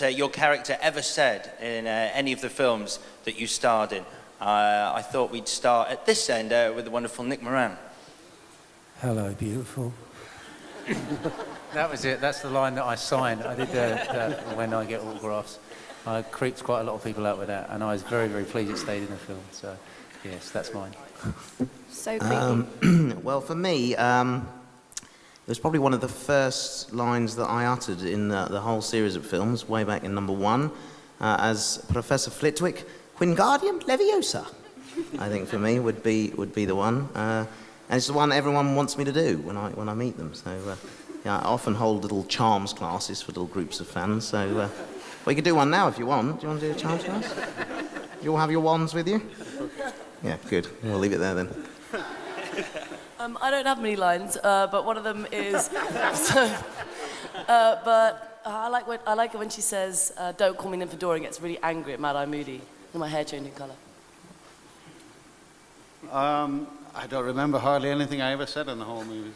your character ever said in any of the films that you starred in. I thought we'd start at this end with the wonderful Nick Moran. Hello, beautiful. That was it. That's the line that I signed. I did that when I get autographs. I creeped quite a lot of people out with that, and I was very, very pleased it stayed in the film. So, yes, that's mine. So creepy. Well, for me, it was probably one of the first lines that I uttered in the whole series of films, way back in number 1, as Professor Flitwick, Wingardium Leviosa. I think for me would be the one, and it's the one everyone wants me to do when I meet them. So, yeah, I often hold little charms classes for little groups of fans. So, well, you could do one now if you want. Do you want to do a charms class? You all have your wands with you? Yeah, good. We'll leave it there then. I don't have many lines, but one of them is. I like it when she says, "Don't call me Nymphadora," and gets really angry at Mad Eye Moody, and my hair changing colour. I don't remember hardly anything I ever said in the whole movie.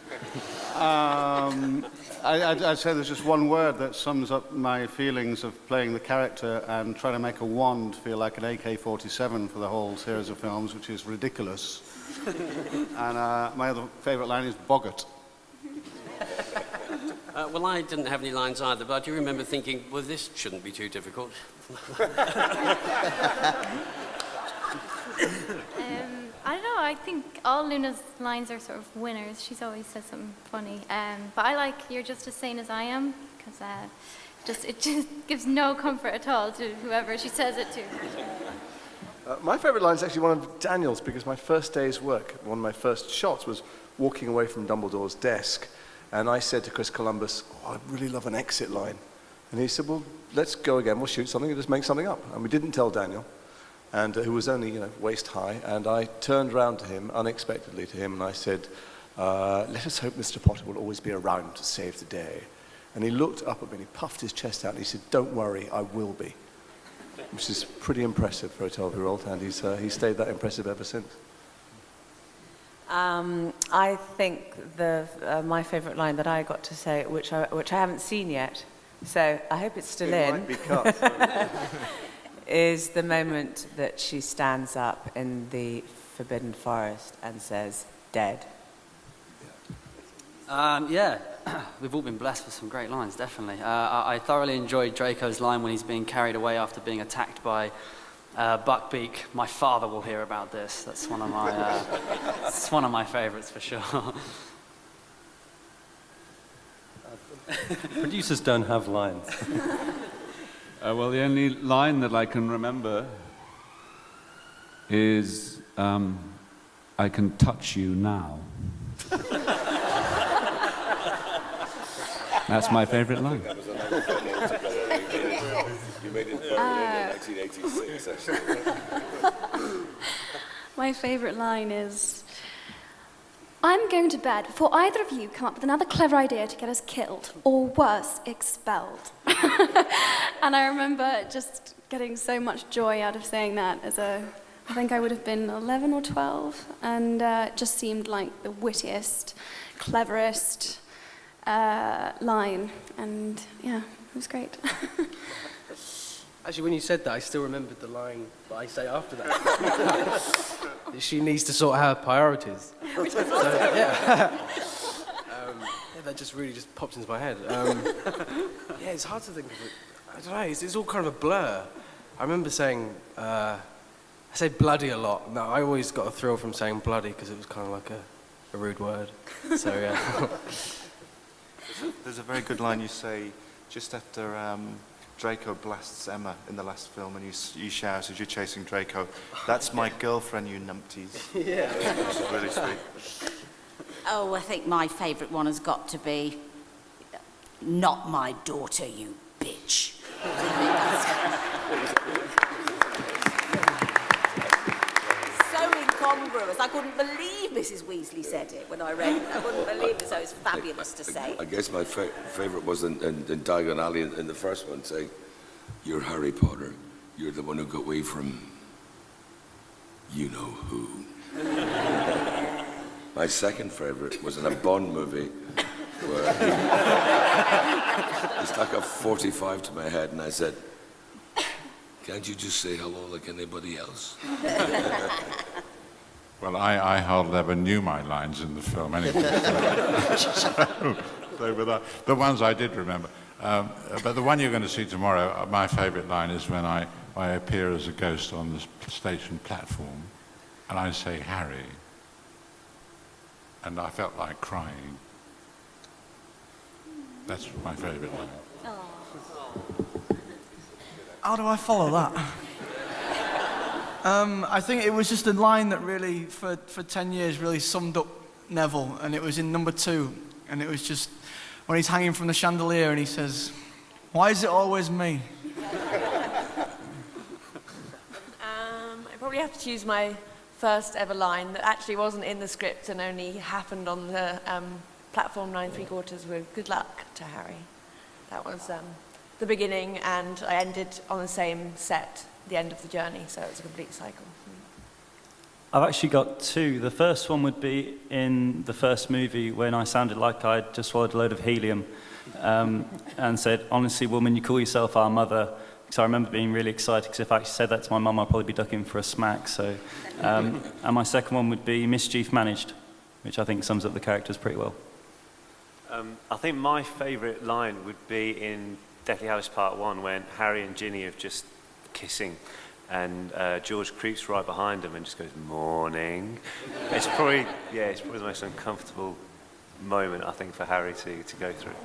I'd say there's just one word that sums up my feelings of playing the character and trying to make a wand feel like an AK-47 for the whole series of films, which is ridiculous. And my other favourite line is boggart. Well, I didn't have any lines either, but I do remember thinking, well, this shouldn't be too difficult. I don't know, I think all Luna's lines are sort of winners. She's always said something funny. But I like "You're just as sane as I am," because it just gives no comfort at all to whoever she says it to. My favourite line is actually one of Daniel's, because my first day's work, one of my first shots, was walking away from Dumbledore's desk, and I said to Chris Columbus, "Oh, I'd really love an exit line." And he said, "Well, let's go again, we'll shoot something and just make something up." And we didn't tell Daniel, and who was only, waist high, and I turned round to him, unexpectedly to him, and I said, "Let us hope Mr. Potter will always be around to save the day." And he looked up at me and he puffed his chest out and he said, "Don't worry, I will be." Which is pretty impressive for a 12-year-old, and he's stayed that impressive ever since. I think my favourite line that I got to say, which I haven't seen yet, so I hope it's still in. Might be cut. Is the moment that she stands up in the Forbidden Forest and says, "Dead." Yeah, we've all been blessed with some great lines, definitely. I thoroughly enjoyed Draco's line when he's being carried away after being attacked by Buckbeak. My father will hear about this. That's one of my, it's one of my favourites for sure. Producers don't have lines. Well, the only line that I can remember is, "I can touch you now." That's my favourite line. You made it in 1986, actually. My favourite line is, "I'm going to bed before either of you come up with another clever idea to get us killed, or worse, expelled." And I remember just getting so much joy out of saying that I think I would have been 11 or 12, and it just seemed like the wittiest, cleverest line, and yeah, it was great. Actually, when you said that, I still remembered the line that I say after that. She needs to sort out her priorities. Yeah. That just really popped into my head. Yeah, it's hard to think of it. I don't know, it's all kind of a blur. I remember saying, I say bloody a lot. No, I always got a thrill from saying bloody because it was kind of like a rude word. So, yeah. There's a very good line you say just after Draco blasts Emma in the last film, and you shout as you're chasing Draco, "That's my girlfriend, you numpties." Yeah. Which is really sweet. Oh, I think my favourite one has got to be, "Not my daughter, you bitch." So incongruous. I couldn't believe Mrs. Weasley said it when I read it. I couldn't believe it, so it's fabulous to say. I guess my favourite was in Diagon Alley in the first one, saying, "You're Harry Potter. You're the one who got away from you know who." My second favourite was in a Bond movie where he stuck a 45 to my head, and I said, "Can't you just say hello like anybody else?" Well, I hardly ever knew my lines in the film anyway. But the ones I did remember. But the one you're going to see tomorrow, my favourite line is when I appear as a ghost on the station platform, and I say, "Harry," and I felt like crying. That's my favourite line. How do I follow that? I think it was just a line that really, for 10 years, really summed up Neville, and it was in number 2, and it was just when he's hanging from the chandelier and he says, "Why is it always me?" I probably have to choose my first ever line that actually wasn't in the script and only happened on the platform 9 3/4 with "Good luck" to Harry. That was the beginning, and I ended on the same set, the end of the journey, so it was a complete cycle. I've actually got 2. The first one would be in the first movie when I sounded like I'd just swallowed a load of helium and said, "Honestly, woman, you call yourself our mother." So I remember being really excited, because if I actually said that to my mum, I'd probably be ducking for a smack. So, and my second one would be "Mischief Managed," which I think sums up the characters pretty well. I think my favourite line would be in Deathly Hallows Part 1 when Harry and Ginny are just kissing, and George creeps right behind them and just goes, "Morning." It's probably the most uncomfortable moment, I think, for Harry to go through.